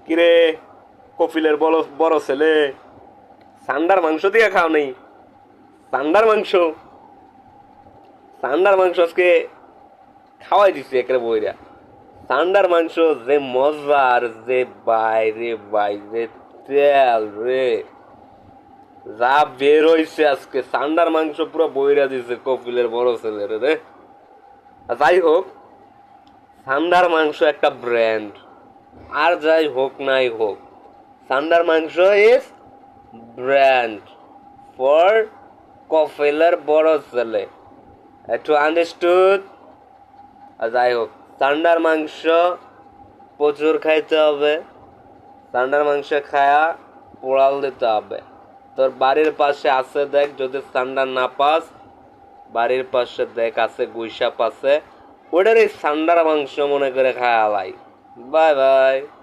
কিরে, কপিলের বড় বড় ছেলে, সান্ডার মাংস দিয়ে খাও নেই? সান্ডার মাংস, সান্ডার মাংস আজকে খাওয়াই দিছি একেবারে বইরা। সান্ডার মাংস যে মজার, যে বাইরে বাই, যে তেল রে, যা বের হইছে আজকে, সান্ডার মাংস পুরো বইরা দিছে কপিলের বড় ছেলের রে। যাই হোক, সান্ডার মাংস একটা ব্র্যান্ড, আর যাই হোক নাই হোক, সান্ডার মাংস ইজ ব্র্যান্ড ফর কপিলের বড় ছেলে। একটু আন্ডারস্টুড? যাই হোক, সান্ডার মাংস প্রচুর খাইতে হবে। সান্ডার মাংস খায়া পোড়াল দিতে হবে। তোর বাড়ির পাশে আছে দেখ, যদি সান্ডার না পাস, বাড়ির পাশে দেখ আছে গুইসাপ আছে, ওটার এই সান্ডার মাংস মনে করে খায়া লাই। Bye bye.